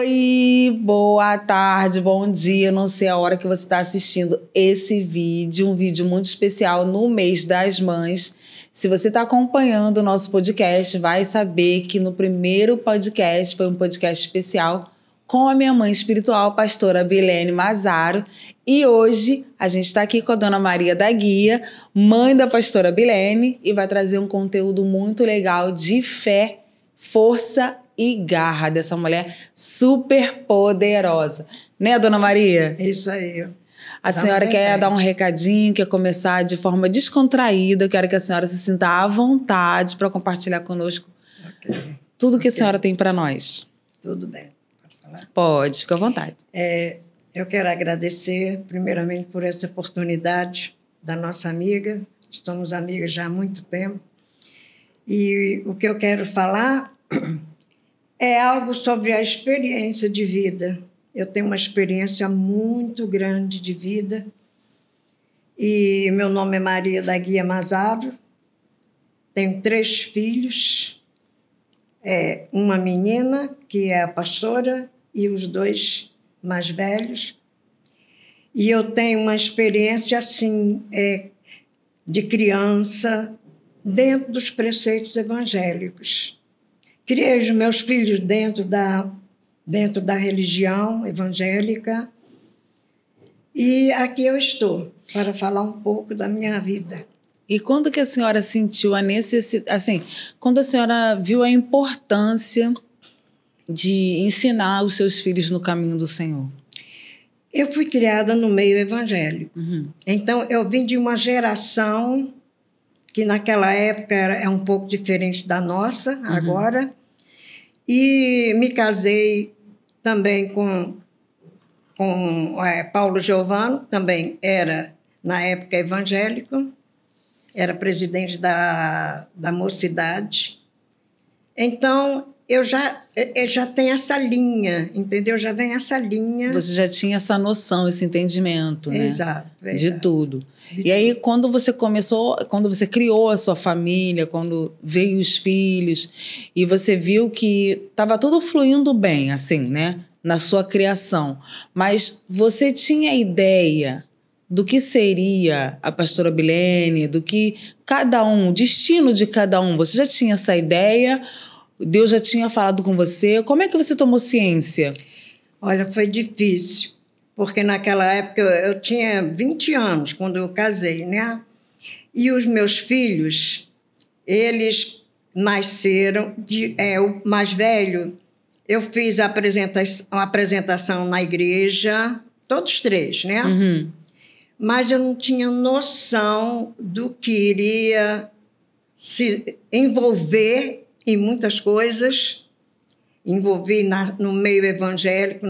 Oi, boa tarde, bom dia. Não sei a hora que você está assistindo esse vídeo, um vídeo muito especial no mês das mães. Se você está acompanhando o nosso podcast, vai saber que no primeiro podcast foi um podcast especial com a minha mãe espiritual, a pastora Bilene Mazaro. E hoje a gente está aqui com a dona Maria da Guia, mãe da pastora Bilene, e vai trazer um conteúdo muito legal de fé, força e garra dessa mulher super poderosa. Né, dona Maria? É isso aí. A senhora quer dar um recadinho, quer começar de forma descontraída. Eu quero que a senhora se sinta à vontade para compartilhar conosco tudo que a senhora tem para nós. Tudo bem. Pode falar? Pode, fica à vontade. Eu quero agradecer, primeiramente, por essa oportunidade da nossa amiga. Estamos amigas já há muito tempo. E o que eu quero falar é algo sobre a experiência de vida. Eu tenho uma experiência muito grande de vida. E meu nome é Maria da Guia Mazaro. Tenho 3 filhos. Uma menina, que é a pastora, e os 2 mais velhos. E eu tenho uma experiência, assim, de criança, dentro dos preceitos evangélicos. Criei os meus filhos dentro da religião evangélica. E aqui eu estou para falar um pouco da minha vida. E quando que a senhora sentiu a necessidade, assim, quando a senhora viu a importância de ensinar os seus filhos no caminho do Senhor? Eu fui criada no meio evangélico. Uhum. Então, eu vim de uma geração que naquela época é um pouco diferente da nossa, agora. E me casei também com Paulo Giovano, também era, na época, evangélico, era presidente da mocidade. Então, eu já tenho essa linha, entendeu? Já vem essa linha. Você já tinha essa noção, esse entendimento, né? Exato. De tudo. E aí, quando você criou a sua família, quando veio os filhos, e você viu que estava tudo fluindo bem, assim, né? Na sua criação. Mas você tinha ideia do que seria a pastora Bilene, do que o destino de cada um? Você já tinha essa ideia? Deus já tinha falado com você? Como é que você tomou ciência? Olha, foi difícil, porque naquela época eu tinha 20 anos quando eu casei, né? E os meus filhos, eles nasceram, o mais velho, eu fiz uma apresentação na igreja, todos 3, né? Uhum. Mas eu não tinha noção do que iria se envolver em muitas coisas. Envolvi no meio evangélico,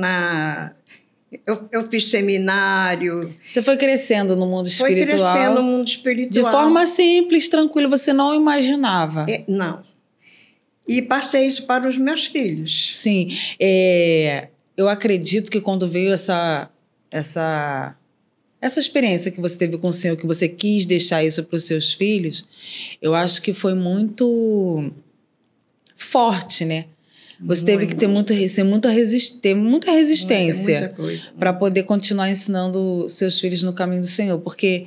eu fiz seminário. Você foi crescendo no mundo espiritual? Foi crescendo no mundo espiritual. De forma simples, tranquila, você não imaginava? Não. E passei isso para os meus filhos. Sim. Eu acredito que quando veio essa experiência que você teve com o Senhor, que você quis deixar isso para os seus filhos, eu acho que foi muito forte, né? Você teve que ter muita resistência para poder continuar ensinando seus filhos no caminho do Senhor, porque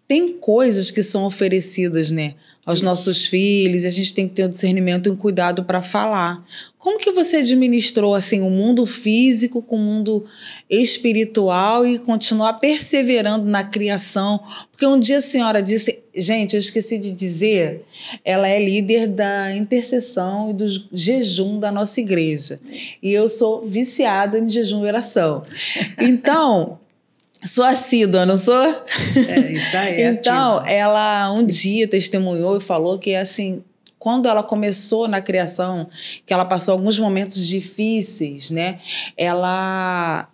tem coisas que são oferecidas, né, aos nossos filhos, e a gente tem que ter um discernimento e um cuidado para falar. Como que você administrou assim, o mundo físico com o mundo espiritual e continuar perseverando na criação? Porque um dia a senhora disse, gente, eu esqueci de dizer, ela é líder da intercessão e do jejum da nossa igreja. E eu sou viciada em jejum e oração. Então, sou assídua, não sou? Isso aí. Então, ela um dia testemunhou e falou que, assim, quando ela começou na criação, que ela passou alguns momentos difíceis, né? Ela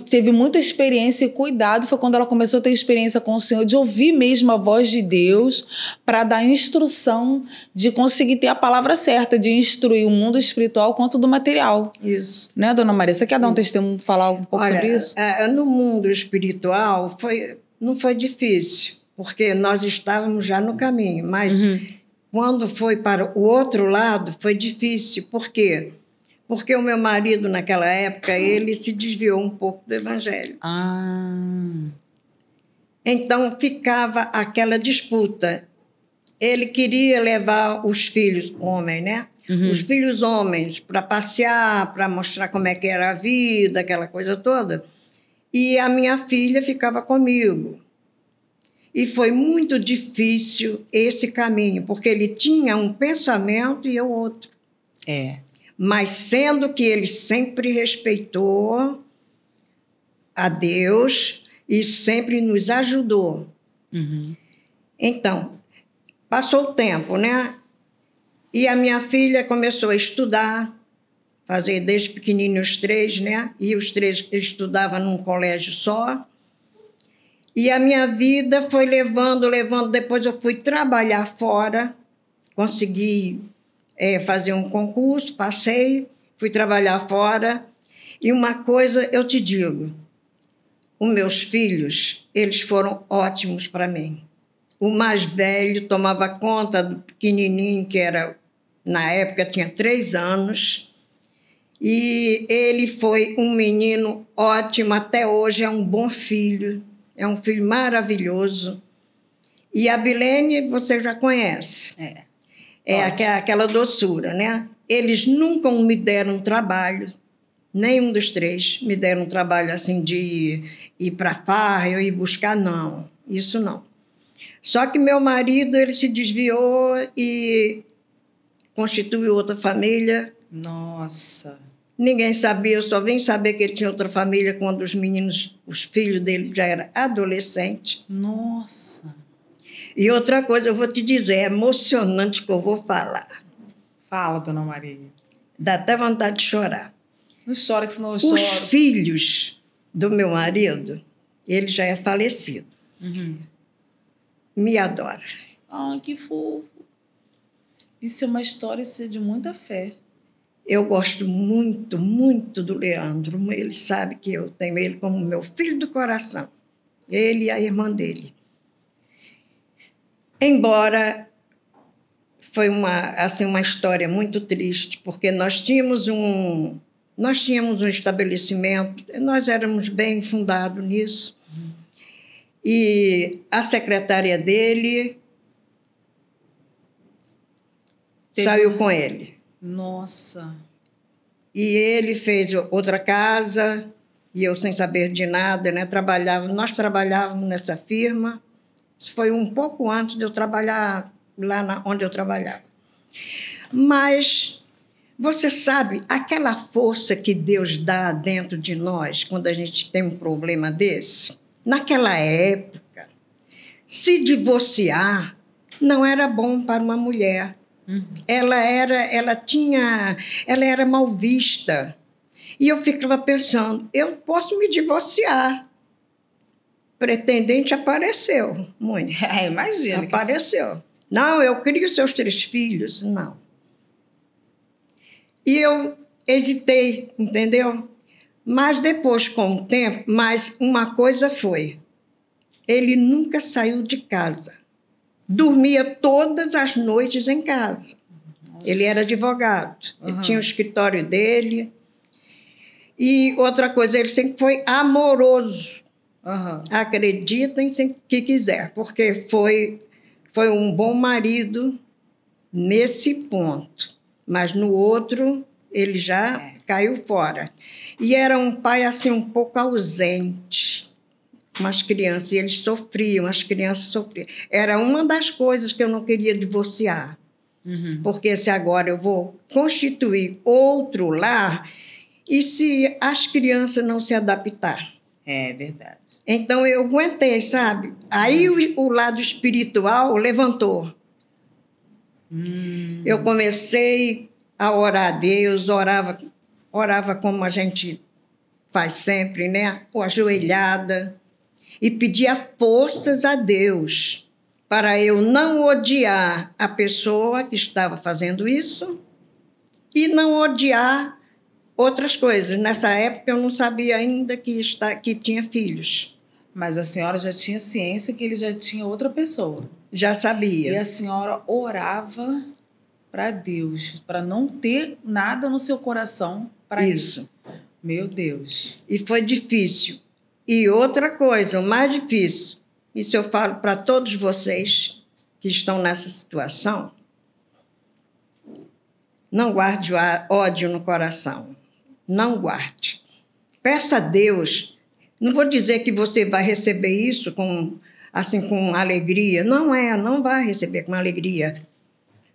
teve muita experiência e cuidado. Foi quando ela começou a ter experiência com o Senhor, de ouvir mesmo a voz de Deus para dar instrução, de conseguir ter a palavra certa, de instruir o mundo espiritual quanto do material. Isso. Né, dona Maria? Você quer dar um testemunho, falar um pouco sobre isso? No mundo espiritual não foi difícil, porque nós estávamos já no caminho, mas quando foi para o outro lado foi difícil, porque Porque o meu marido, naquela época, ele se desviou um pouco do evangelho. Então, ficava aquela disputa. Ele queria levar os filhos, homem, né? Os filhos homens, para passear, para mostrar como é que era a vida, aquela coisa toda. E a minha filha ficava comigo. E foi muito difícil esse caminho, porque ele tinha um pensamento e eu outro. Mas sendo que ele sempre respeitou a Deus e sempre nos ajudou. Então, passou o tempo, né? E a minha filha começou a estudar, fazer desde pequenininho os três, né? E os três estudavam num colégio só. E a minha vida foi levando. Depois eu fui trabalhar fora, consegui fazer um concurso, passei, fui trabalhar fora. E uma coisa eu te digo, os meus filhos, eles foram ótimos para mim. O mais velho tomava conta do pequenininho, que era, na época, tinha 3 anos. E ele foi um menino ótimo, até hoje é um bom filho, é um filho maravilhoso. E a Bilene, você já conhece. Aquela doçura, né? Eles nunca me deram trabalho, nenhum dos 3 me deram trabalho assim de ir para farra, eu ir buscar, não, isso não. Só que meu marido, ele se desviou e constituiu outra família. Nossa! Ninguém sabia, eu só vim saber que ele tinha outra família quando os filhos dele já eram adolescentes. Nossa! E outra coisa, eu vou te dizer, é emocionante que eu vou falar. Fala, dona Maria. Dá até vontade de chorar. Não chora, que senão eu choro. Os filhos do meu marido, ele já é falecido. Me adora. Que fofo. Isso é uma história de muita fé. Eu gosto muito, muito do Leandro. Ele sabe que eu tenho ele como meu filho do coração. Ele e a irmã dele. Embora foi uma história muito triste, porque nós tínhamos um estabelecimento, nós éramos bem fundados nisso. E a secretária dele saiu com ele. Nossa! E ele fez outra casa, e eu sem saber de nada, né? Nós trabalhávamos nessa firma. Isso foi um pouco antes de eu trabalhar lá onde eu trabalhava. Mas, você sabe, aquela força que Deus dá dentro de nós, quando a gente tem um problema desse, naquela época, se divorciar não era bom para uma mulher. Ela era mal vista. E eu ficava pensando, eu posso me divorciar. Pretendente apareceu, muito. Imagina. Apareceu. Não, eu crio seus 3 filhos. Não. E eu hesitei, entendeu? Mas depois, com o tempo, mas uma coisa foi, ele nunca saiu de casa. Dormia todas as noites em casa. Nossa. Ele era advogado. Ele tinha o escritório dele. E outra coisa, ele sempre foi amoroso. Acreditem se que quiser, porque foi um bom marido nesse ponto. Mas no outro, ele já caiu fora. E era um pai assim um pouco ausente. Umas crianças, e eles sofriam, as crianças sofriam. Era uma das coisas que eu não queria divorciar. Porque se agora eu vou constituir outro lar, e se as crianças não se adaptar? É verdade. Então eu aguentei, sabe? Aí o lado espiritual levantou. Eu comecei a orar a Deus, orava como a gente faz sempre, né? Com ajoelhada. E pedia forças a Deus para eu não odiar a pessoa que estava fazendo isso e não odiar outras coisas. Nessa época eu não sabia ainda que tinha filhos. Mas a senhora já tinha ciência que ele já tinha outra pessoa. Já sabia. E a senhora orava para Deus, para não ter nada no seu coração para isso. Meu Deus. E foi difícil. E outra coisa, o mais difícil, isso eu falo para todos vocês que estão nessa situação, não guarde ódio no coração. Não guarde. Peça a Deus. Não vou dizer que você vai receber isso com alegria. Não vai receber com alegria.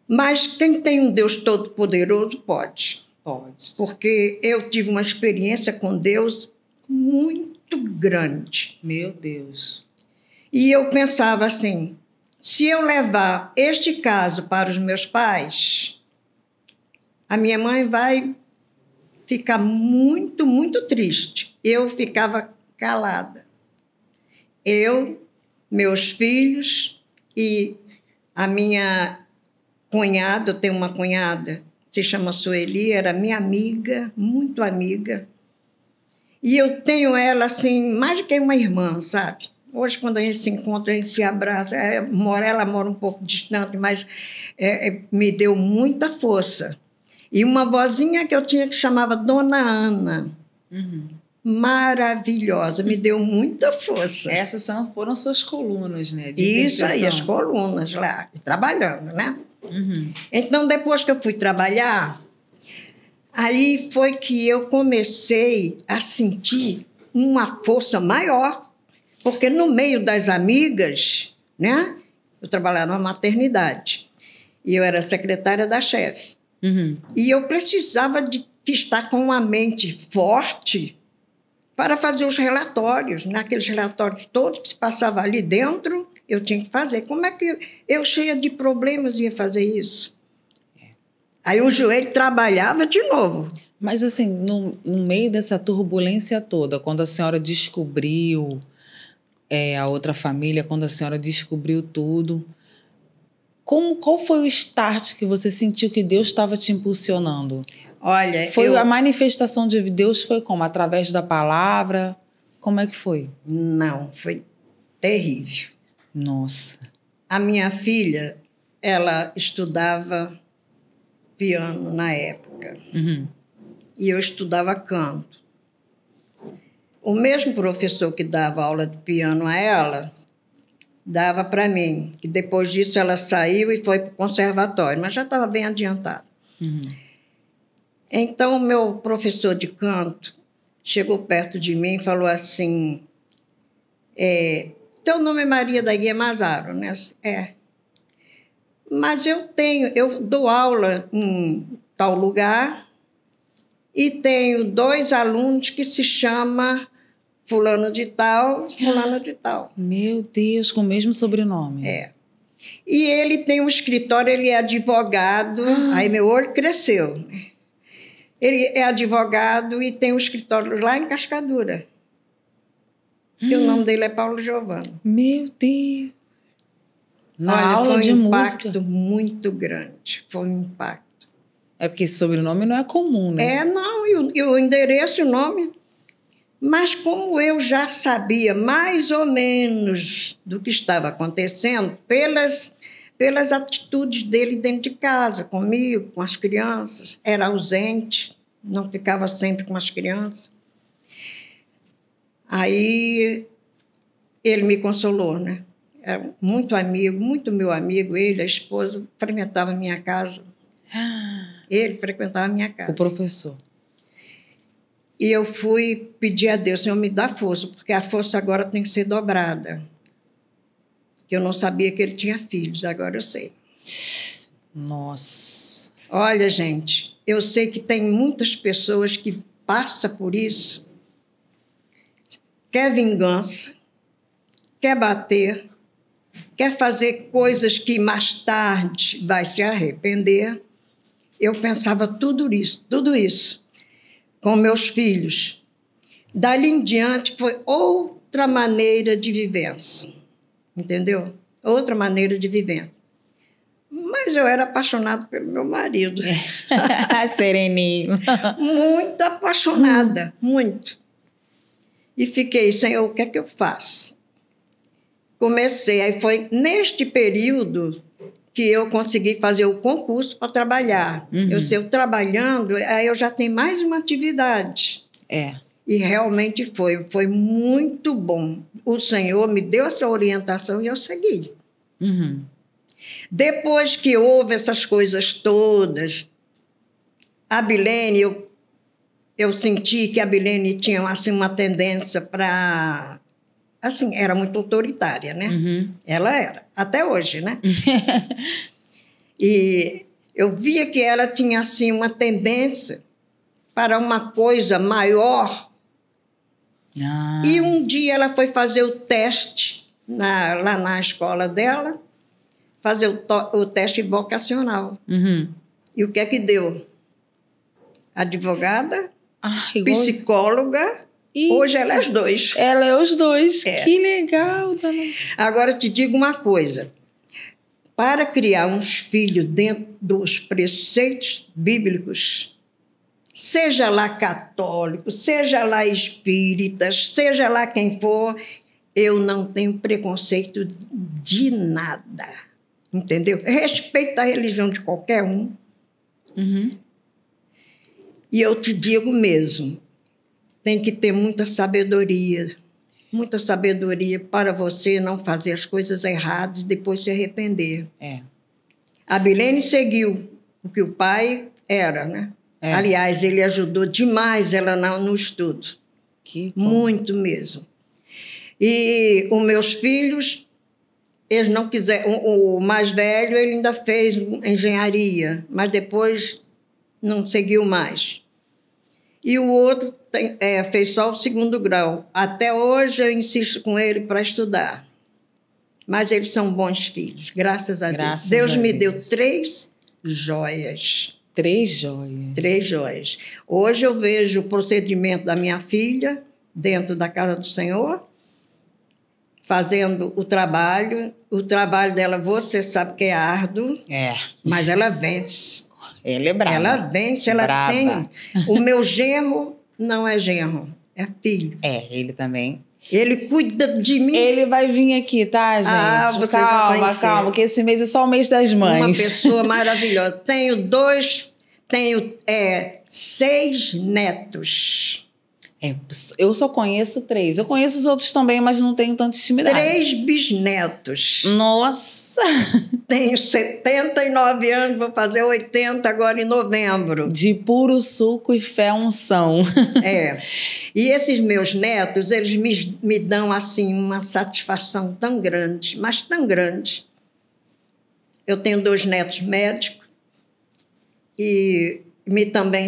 Mas quem tem um Deus todo-poderoso pode. Pode. Porque eu tive uma experiência com Deus muito grande. Meu Deus. E eu pensava assim, se eu levar este caso para os meus pais, a minha mãe vai ficar muito, muito triste. Eu ficava calada. Eu, meus filhos e a minha cunhada, eu tenho uma cunhada, se chama Sueli, era minha amiga, muito amiga. E eu tenho ela, assim, mais do que uma irmã, sabe? Hoje, quando a gente se encontra, a gente se abraça. Ela mora um pouco distante, mas me deu muita força. E uma vozinha que eu tinha que chamava Dona Ana. Uhum. Maravilhosa, me deu muita força. Essas foram suas colunas, né? Isso aí, as colunas lá, trabalhando, né? Uhum. Então, depois que eu fui trabalhar, aí foi que eu comecei a sentir uma força maior, porque no meio das amigas, né? Eu trabalhava numa maternidade e eu era secretária da chefe. Uhum. E eu precisava de estar com uma mente forte para fazer os relatórios. Naqueles relatórios todos que se passava ali dentro, eu tinha que fazer. Como é que eu, cheia de problemas, ia fazer isso? Aí o joelho trabalhava de novo. Mas, assim, no meio dessa turbulência toda, quando a senhora descobriu a outra família, quando a senhora descobriu tudo, qual foi o start que você sentiu que Deus estava te impulsionando? Olha, a manifestação de Deus foi como? Através da palavra? Como é que foi? Não, foi terrível. Nossa. A minha filha, ela estudava piano na época. Uhum. E eu estudava canto. O mesmo professor que dava aula de piano a ela, dava para mim. Que depois disso ela saiu e foi para o conservatório, mas já estava bem adiantada. Uhum. Então, o meu professor de canto chegou perto de mim e falou assim, teu nome é Maria da Guia Mazaro, né? Mas eu dou aula em tal lugar e tenho 2 alunos que se chama fulano de tal, fulano de tal. Meu Deus, com o mesmo sobrenome. E ele tem um escritório, ele é advogado, aí meu olho cresceu. Ele é advogado e tem um escritório lá em Cascadura. E o nome dele é Paulo Giovanni. Meu Deus! Olha, aula de foi um música. impacto muito grande. Foi um impacto. É porque esse sobrenome não é comum, né? Não, e o endereço e o nome. Mas como eu já sabia mais ou menos do que estava acontecendo, pelas atitudes dele dentro de casa, comigo, com as crianças, era ausente, não ficava sempre com as crianças. Aí ele me consolou, né? Era muito amigo, muito meu amigo, ele, a esposa, frequentava a minha casa. Ele frequentava a minha casa. O professor. E eu fui pedir a Deus, Senhor, me dá força, porque a força agora tem que ser dobrada. Que eu não sabia que ele tinha filhos, agora eu sei. Nossa. Olha, gente, eu sei que tem muitas pessoas que passam por isso, quer vingança, quer bater, quer fazer coisas que mais tarde vai se arrepender. Eu pensava tudo isso com meus filhos. Dali em diante foi outra maneira de vivência, entendeu? Outra maneira de vivência. Mas eu era apaixonada pelo meu marido. Sereninho. Muito apaixonada, muito. E fiquei, Senhor, o que é que eu faço? Comecei, aí foi neste período que eu consegui fazer o concurso para trabalhar. Eu trabalhando, aí eu já tenho mais uma atividade. E realmente foi muito bom. O Senhor me deu essa orientação e eu segui. Depois que houve essas coisas todas, a Bilene, eu senti que a Bilene tinha assim, uma tendência para... Assim, era muito autoritária, né? Ela era, até hoje, né? E eu via que ela tinha, assim, uma tendência para uma coisa maior. E um dia ela foi fazer o teste lá na escola dela, fazer o teste vocacional. E o que é que deu? Advogada, psicóloga... Hoje ela é os dois. Ela é os dois. Que legal, dona. Agora, eu te digo uma coisa. Para criar uns filhos dentro dos preceitos bíblicos, seja lá católico, seja lá espíritas, seja lá quem for, eu não tenho preconceito de nada. Entendeu? Respeito a religião de qualquer um. E eu te digo mesmo, tem que ter muita sabedoria para você não fazer as coisas erradas e depois se arrepender. A Bilene seguiu o que o pai era, né? Aliás, ele ajudou demais ela no estudo. Muito mesmo. E os meus filhos, eles não quiseram... O mais velho, ele ainda fez engenharia, mas depois não seguiu mais. E o outro fez só o 2º grau. Até hoje eu insisto com ele para estudar. Mas eles são bons filhos, graças a Deus. Deus me deu 3 joias. 3 joias? 3 joias. Hoje eu vejo o procedimento da minha filha dentro da casa do Senhor, fazendo o trabalho. O trabalho dela, você sabe que é árduo, mas ela vence. Ela é brava. Ela vence, ela tem. O meu genro não é genro, é filho. Ele também. Ele cuida de mim. Ele vai vir aqui, tá, gente? Calma, que esse mês é só o mês das mães. Uma pessoa maravilhosa. Tenho 6 netos. Eu só conheço 3. Eu conheço os outros também, mas não tenho tanta intimidade. 3 bisnetos. Nossa! Tenho 79 anos, vou fazer 80 agora em novembro. De puro suco e fé unção. E esses meus netos, eles me dão, assim, uma satisfação tão grande, mas tão grande. Eu tenho 2 netos médicos e... também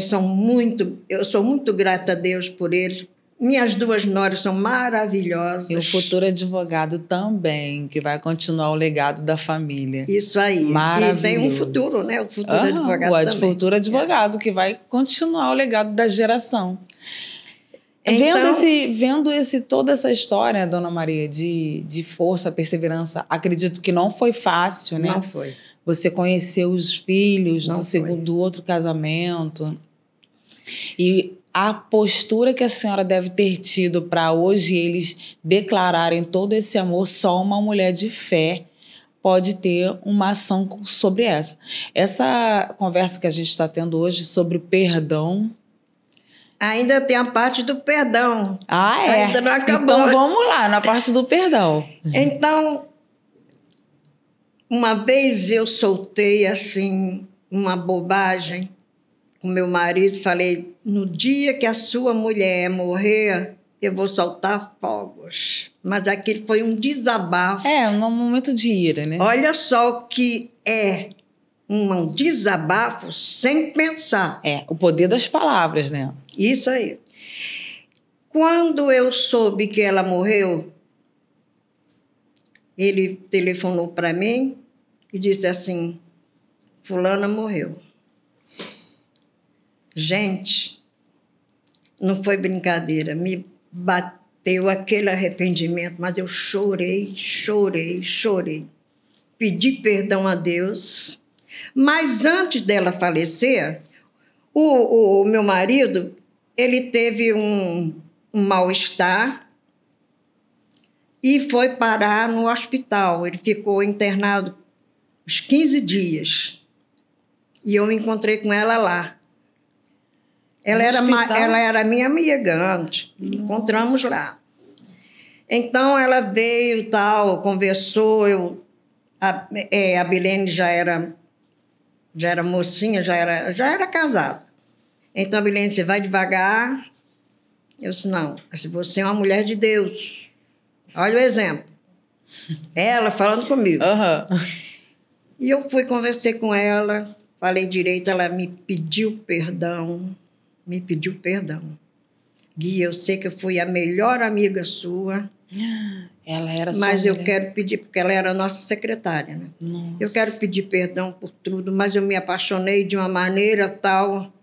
eu sou muito grata a Deus por eles. Minhas 2 noras são maravilhosas. E o futuro advogado também, que vai continuar o legado da família. Isso aí. Maravilhoso. E tem um futuro, né? O futuro advogado também. O futuro advogado, que vai continuar o legado da geração. Então, vendo toda essa história, Dona Maria, de força, perseverança, acredito que não foi fácil, né? Não foi. Você conheceu os filhos do outro casamento. E a postura que a senhora deve ter tido para hoje eles declararem todo esse amor, só uma mulher de fé pode ter uma ação sobre essa. Essa conversa que a gente está tendo hoje sobre o perdão... Ainda tem a parte do perdão. Ainda não acabou. Então vamos lá, na parte do perdão. Então... Uma vez eu soltei, assim, uma bobagem com meu marido. Falei, no dia que a sua mulher morrer, eu vou soltar fogos. Mas aquilo foi um desabafo. Um momento de ira, né? Olha só o que é um desabafo sem pensar. O poder das palavras, né? Isso aí. Quando eu soube que ela morreu... Ele telefonou para mim e disse assim, fulana morreu. Gente, não foi brincadeira, me bateu aquele arrependimento, mas eu chorei. Pedi perdão a Deus, mas antes dela falecer, o meu marido, ele teve um mal-estar, e foi parar no hospital. Ele ficou internado uns 15 dias. E eu me encontrei com ela lá. Ela era minha amiga antes. Nossa. Encontramos lá. Então, ela veio, tal, conversou. A Bilene já era mocinha, já era casada. Então, a Bilene disse, vai devagar. Eu disse, não, você é uma mulher de Deus. Olha o exemplo. Ela falando comigo. Uhum. E eu fui, conversei com ela, falei direito, ela me pediu perdão. Gui, eu sei que eu fui a melhor amiga sua. Ela era sua Mas mulher. eu quero pedir, porque ela era a nossa secretária, né? Nossa. Eu quero pedir perdão por tudo, mas eu me apaixonei de uma maneira tal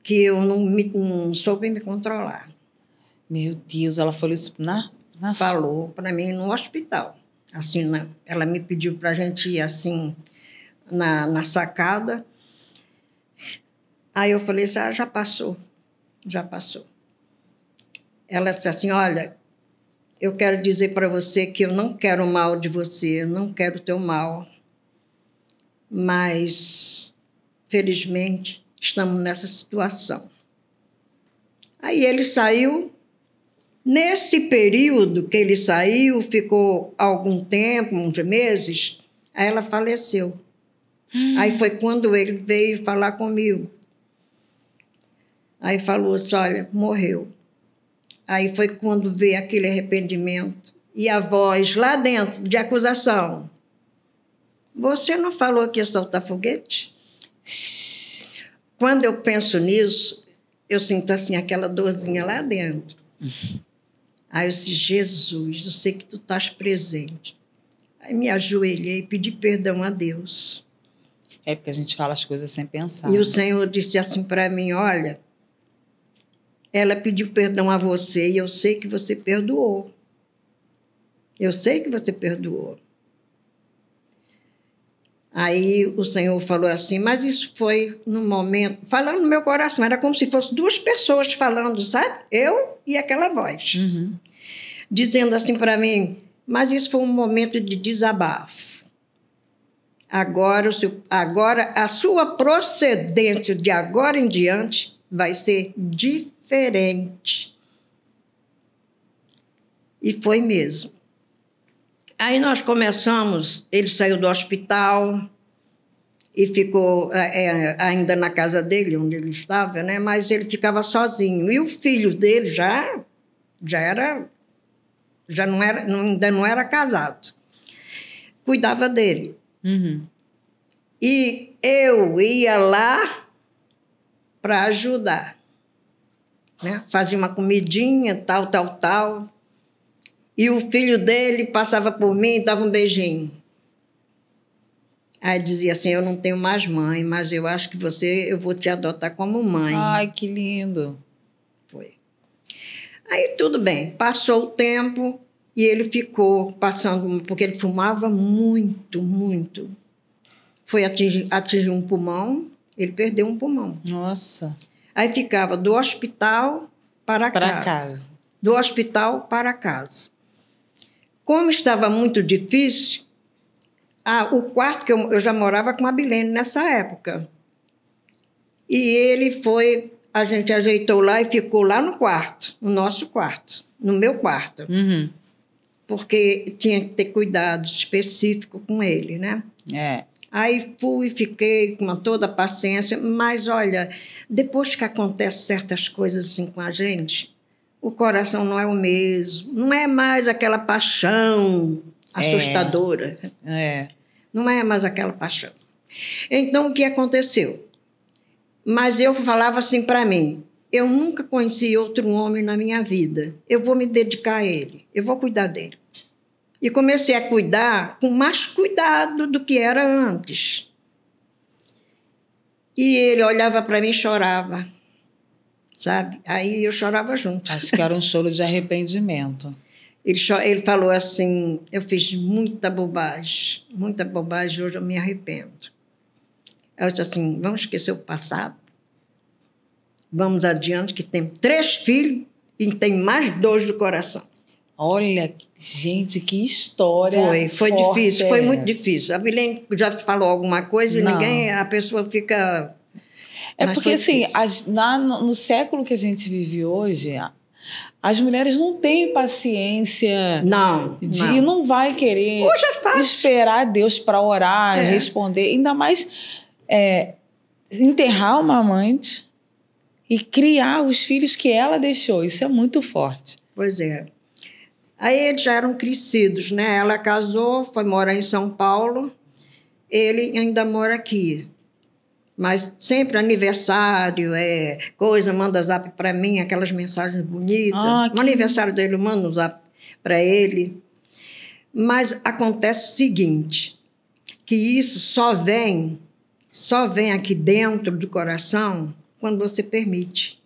que eu não soube me controlar. Meu Deus, ela falou isso Falou para mim no hospital. Assim, ela me pediu para a gente ir assim na sacada. Aí eu falei assim, já passou. Ela disse assim, olha, eu quero dizer para você que eu não quero o mal de você, eu não quero o teu mal. Mas, felizmente, estamos nessa situação. Aí ele saiu. Nesse período que ele saiu, ficou algum tempo, uns meses, aí ela faleceu. Aí foi quando ele veio falar comigo. Aí falou assim, olha, morreu. Aí foi quando veio aquele arrependimento. E a voz lá dentro, de acusação. Você não falou que ia soltar foguete? Quando eu penso nisso, eu sinto assim aquela dorzinha lá dentro. Aí eu disse, Jesus, eu sei que tu estás presente. Aí me ajoelhei e pedi perdão a Deus. É porque a gente fala as coisas sem pensar. E o Senhor disse assim para mim, olha, ela pediu perdão a você e eu sei que você perdoou. Aí o Senhor falou assim, mas isso foi no momento, falando no meu coração, era como se fossem duas pessoas falando, sabe? Eu e aquela voz. Uhum. Dizendo assim para mim, mas isso foi um momento de desabafo. Agora a sua procedência de agora em diante vai ser diferente. E foi mesmo. Aí nós começamos, ele saiu do hospital e ficou ainda na casa dele, onde ele estava, né? Mas ele ficava sozinho. E o filho dele ainda não era casado. Cuidava dele. Uhum. E eu ia lá para ajudar. Né? Fazia uma comidinha, tal. E o filho dele passava por mim e dava um beijinho. Aí dizia assim, eu não tenho mais mãe, mas eu acho que eu vou te adotar como mãe. Ai, que lindo. Foi. Aí tudo bem, passou o tempo e ele ficou passando, porque ele fumava muito. Foi atingir um pulmão, ele perdeu um pulmão. Nossa. Aí ficava do hospital para casa. Do hospital para casa. Como estava muito difícil, o quarto que eu já morava com a Bilene nessa época. E ele foi, a gente ajeitou lá e ficou lá no quarto, no nosso quarto, no meu quarto. Uhum. Porque tinha que ter cuidado específico com ele, né? É. Aí fiquei com toda a paciência, mas olha, depois que acontecem certas coisas assim com a gente, o coração não é o mesmo, não é mais aquela paixão assustadora. Não é mais aquela paixão. Então, o que aconteceu? Mas eu falava assim para mim, eu nunca conheci outro homem na minha vida, eu vou me dedicar a ele, eu vou cuidar dele. E comecei a cuidar com mais cuidado do que era antes. E ele olhava para mim e chorava, sabe? Aí eu chorava junto. Acho que era um choro de arrependimento. Ele falou assim, eu fiz muita bobagem, hoje eu me arrependo. Eu disse assim, vamos esquecer o passado, vamos adiante, que tem 3 filhos e tem mais 2 do coração. Olha, gente, que história. Foi difícil, foi muito difícil. A Vilene já falou alguma coisa e a pessoa fica... É porque, assim, no século que a gente vive hoje, as mulheres não têm paciência e não vai querer hoje é fácil. Esperar Deus para orar, responder. Ainda mais enterrar uma amante e criar os filhos que ela deixou. Isso é muito forte. Pois é. Aí eles já eram crescidos, né? Ela casou, foi morar em São Paulo. Ele ainda mora aqui. Mas sempre aniversário, coisa, manda zap para mim, aquelas mensagens bonitas. No aniversário dele, eu mando um zap para ele. Mas acontece o seguinte, que isso só vem aqui dentro do coração quando você permite.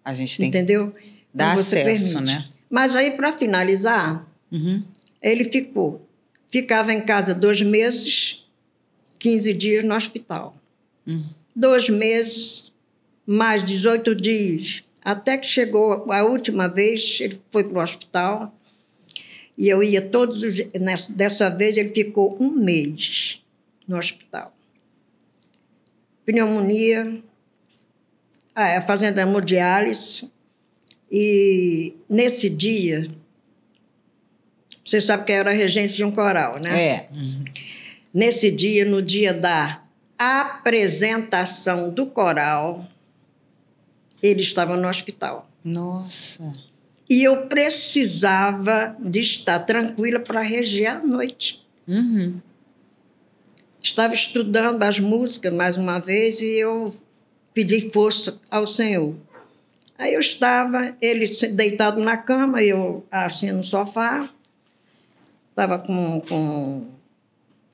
A gente tem que dar acesso, né? Mas aí, para finalizar, ele ficava em casa 2 meses, 15 dias no hospital. 2 meses, mais 18 dias. Até que chegou a última vez, ele foi para o hospital. E eu ia todos os dias. Dessa vez, ele ficou 1 mês no hospital. Pneumonia, fazendo hemodiálise. E nesse dia, você sabe que eu era regente de um coral, né? Nesse dia, no dia da apresentação do coral, ele estava no hospital. Nossa! E eu precisava de estar tranquila para reger a noite. Estava estudando as músicas mais uma vez e eu pedi força ao Senhor. Aí eu estava, ele deitado na cama, eu assim no sofá, estava com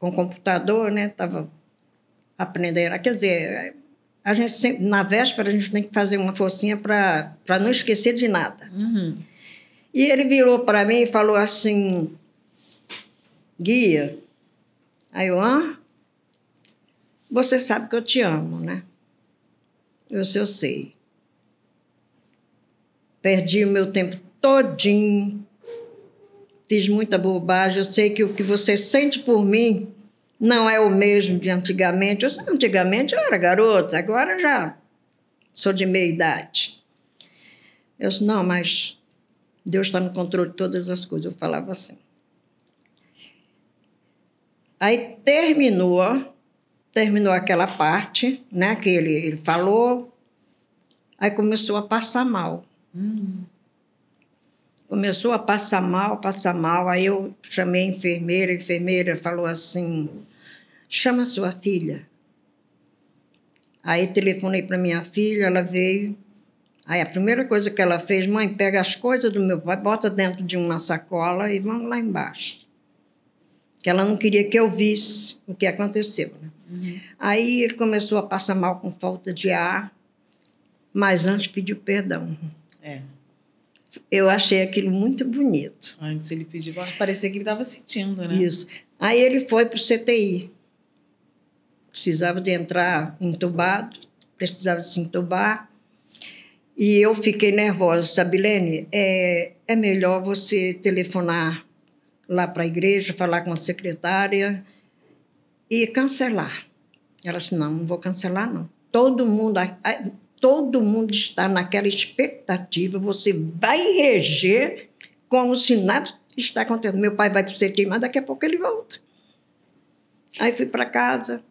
o computador, né? Estava aprendendo. Quer dizer, a gente sempre, na véspera a gente tem que fazer uma forcinha para não esquecer de nada. E ele virou para mim e falou assim, Guia, aí eu, você sabe que eu te amo, né? Eu sei. Perdi o meu tempo todinho, fiz muita bobagem, eu sei que o que você sente por mim não é o mesmo de antigamente. Antigamente eu era garota, agora já sou de meia idade. Eu disse, não, mas Deus está no controle de todas as coisas. Eu falava assim. Aí terminou aquela parte, né, que ele falou, aí começou a passar mal. Começou a passar mal, aí eu chamei a enfermeira falou assim, chama sua filha. Aí telefonei para minha filha, ela veio. Aí a primeira coisa que ela fez, mãe, pega as coisas do meu pai, bota dentro de uma sacola e vamos lá embaixo. Que ela não queria que eu visse o que aconteceu. Né? Aí ele começou a passar mal com falta de ar, mas antes pediu perdão. Eu achei aquilo muito bonito. Antes ele pediu, parecia que ele estava sentindo, né? Isso. Aí ele foi para o CTI. Precisava de entrar entubado, precisava de se entubar. E eu fiquei nervosa, sabe, Lene? É melhor você telefonar lá para a igreja, falar com a secretária e cancelar. Ela disse, não vou cancelar, não. Todo mundo está naquela expectativa, você vai reger como se nada está acontecendo. Meu pai vai para o CTI, mas daqui a pouco ele volta. Aí fui para casa,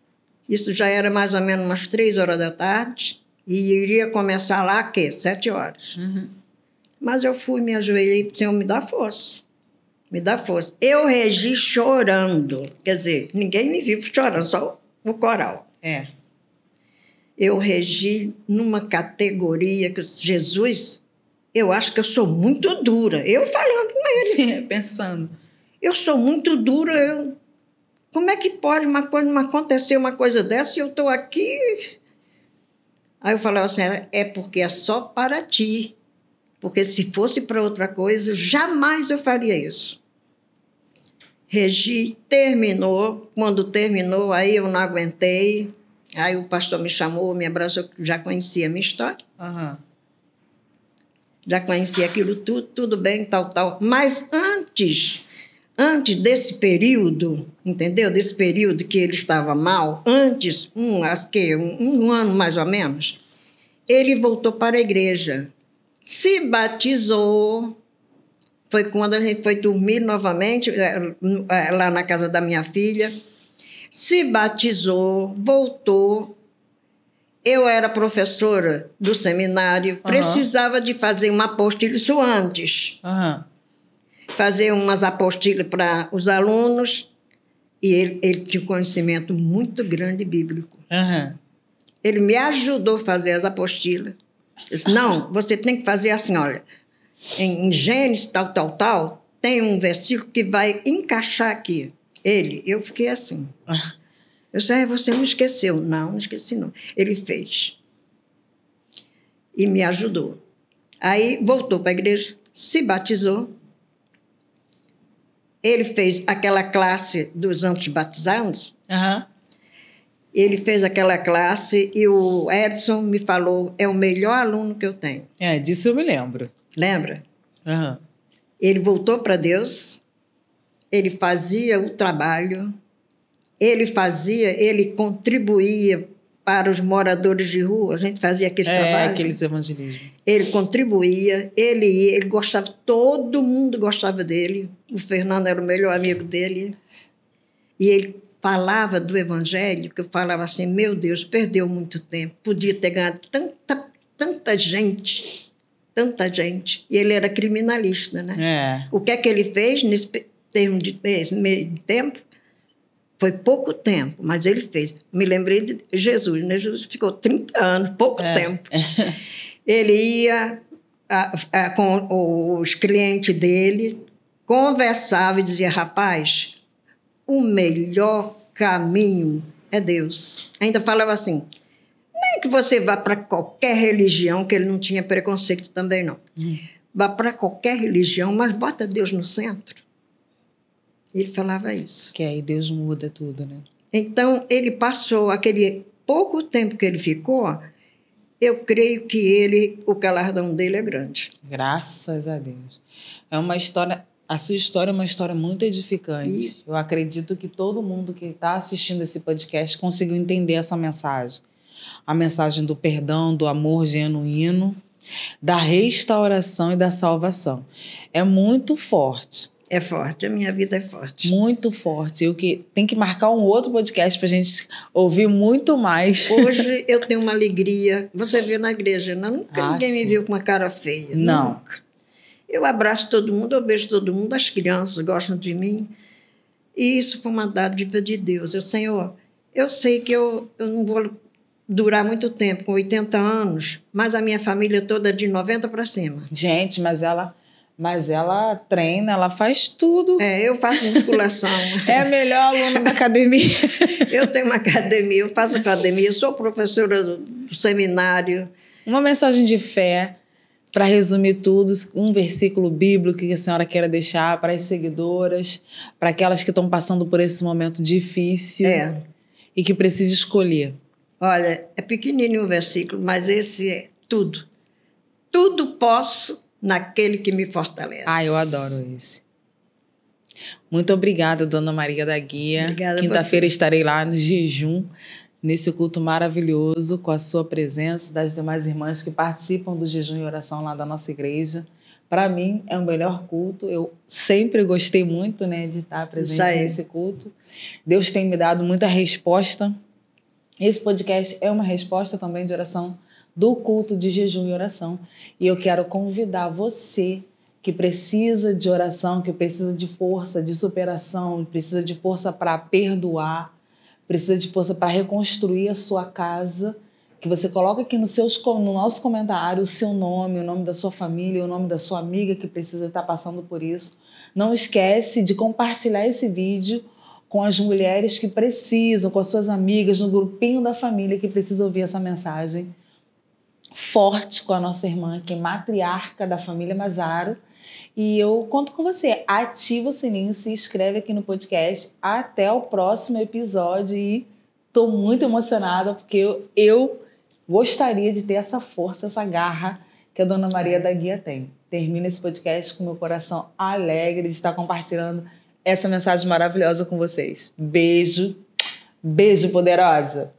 isso já era mais ou menos umas 3 horas da tarde, e iria começar lá, 7 horas. Mas eu fui, me ajoelhei, Senhor, me dá força. Me dá força. Eu regi chorando, quer dizer, ninguém me viu chorando, só o coral. Eu regi numa categoria que Jesus, eu acho que eu sou muito dura. Eu falando com ele. Pensando. Eu sou muito dura. Como é que pode acontecer uma coisa dessa e eu estou aqui? Aí eu falava assim, é porque é só para ti. Porque se fosse para outra coisa, jamais eu faria isso. Regi, terminou. Quando terminou, aí eu não aguentei. Aí o pastor me chamou, me abraçou, já conhecia a minha história. já conhecia aquilo tudo, tudo bem, tal. Mas antes desse período, entendeu? Desse período que ele estava mal, antes, acho que um ano mais ou menos, ele voltou para a igreja, se batizou. Foi quando a gente foi dormir novamente, lá na casa da minha filha. Se batizou, voltou. Eu era professora do seminário, precisava de fazer uma apostila, isso antes. Fazer umas apostilas para os alunos, e ele tinha um conhecimento muito grande bíblico. Ele me ajudou a fazer as apostilas. Disse, não, você tem que fazer assim, olha, em Gênesis, tal, tem um versículo que vai encaixar aqui. Eu fiquei assim. Eu disse, você não esqueceu. Não esqueci não. Ele fez. E me ajudou. Aí voltou para a igreja, se batizou. Ele fez aquela classe dos antibatizados. Ele fez aquela classe e o Edson me falou, é o melhor aluno que eu tenho. Disso eu me lembro. Lembra? Ele voltou para Deus, ele fazia o trabalho, ele contribuía para os moradores de rua, a gente fazia aquele trabalho. Aqueles evangelismos. Ele contribuía, ele gostava, todo mundo gostava dele, o Fernando era o melhor amigo dele, e ele falava do evangelho, que eu falava assim, meu Deus, perdeu muito tempo, podia ter ganhado tanta gente, e ele era criminalista, né? O que é que ele fez nesse meio de tempo? Foi pouco tempo, mas ele fez. Me lembrei de Jesus, né? Jesus ficou 30 anos, pouco tempo. Ele ia com os clientes dele, conversava e dizia, rapaz, o melhor caminho é Deus. Ainda falava assim, nem que você vá para qualquer religião, que ele não tinha preconceito também, não. Vá para qualquer religião, mas bota Deus no centro. Ele falava isso. Que aí Deus muda tudo, né? Então, ele passou aquele pouco tempo que ele ficou, eu creio que o galardão dele é grande. Graças a Deus. É uma história... A sua história é uma história muito edificante. Eu acredito que todo mundo que está assistindo esse podcast conseguiu entender essa mensagem. A mensagem do perdão, do amor genuíno, da restauração e da salvação. É muito forte. É forte, a minha vida é forte. Muito forte. Tem que marcar um outro podcast para a gente ouvir muito mais. Hoje eu tenho uma alegria. Você viu na igreja, não? Nunca ninguém me viu com uma cara feia. Não. Nunca. Eu abraço todo mundo, eu beijo todo mundo, as crianças gostam de mim. E isso foi uma dádiva de Deus. Senhor, eu sei que eu não vou durar muito tempo, com 80 anos, mas a minha família toda é de 90 para cima. Gente, mas ela treina, ela faz tudo. Eu faço musculação. É a melhor aluna da academia. Eu tenho uma academia, eu faço academia, eu sou professora do seminário. Uma mensagem de fé, para resumir tudo, um versículo bíblico que a senhora queira deixar para as seguidoras, para aquelas que estão passando por esse momento difícil e que precisam escolher. Olha, é pequenininho o versículo, mas esse é tudo. Tudo posso naquele que me fortalece. Eu adoro esse. Muito obrigada, Dona Maria da Guia. Obrigada. Quinta-feira estarei lá no jejum, nesse culto maravilhoso, com a sua presença, das demais irmãs que participam do jejum e oração lá da nossa igreja. Para mim, é o melhor culto. Eu sempre gostei muito, de estar presente nesse culto. Deus tem me dado muita resposta. Esse podcast é uma resposta também de oração do culto de jejum e oração. E eu quero convidar você que precisa de oração, que precisa de força, de superação, precisa de força para perdoar, precisa de força para reconstruir a sua casa, que você coloca aqui no nosso comentário o seu nome, o nome da sua família, o nome da sua amiga que precisa estar passando por isso. Não esquece de compartilhar esse vídeo com as mulheres que precisam, com as suas amigas, no grupinho da família que precisa ouvir essa mensagem forte com a nossa irmã, que é matriarca da família Mazaro. E eu conto com você. Ativa o sininho, se inscreve aqui no podcast. Até o próximo episódio. E estou muito emocionada porque eu gostaria de ter essa força, essa garra que que a Dona Maria da Guia tem. Termino esse podcast com meu coração alegre de estar compartilhando essa mensagem maravilhosa com vocês. Beijo, beijo poderosa!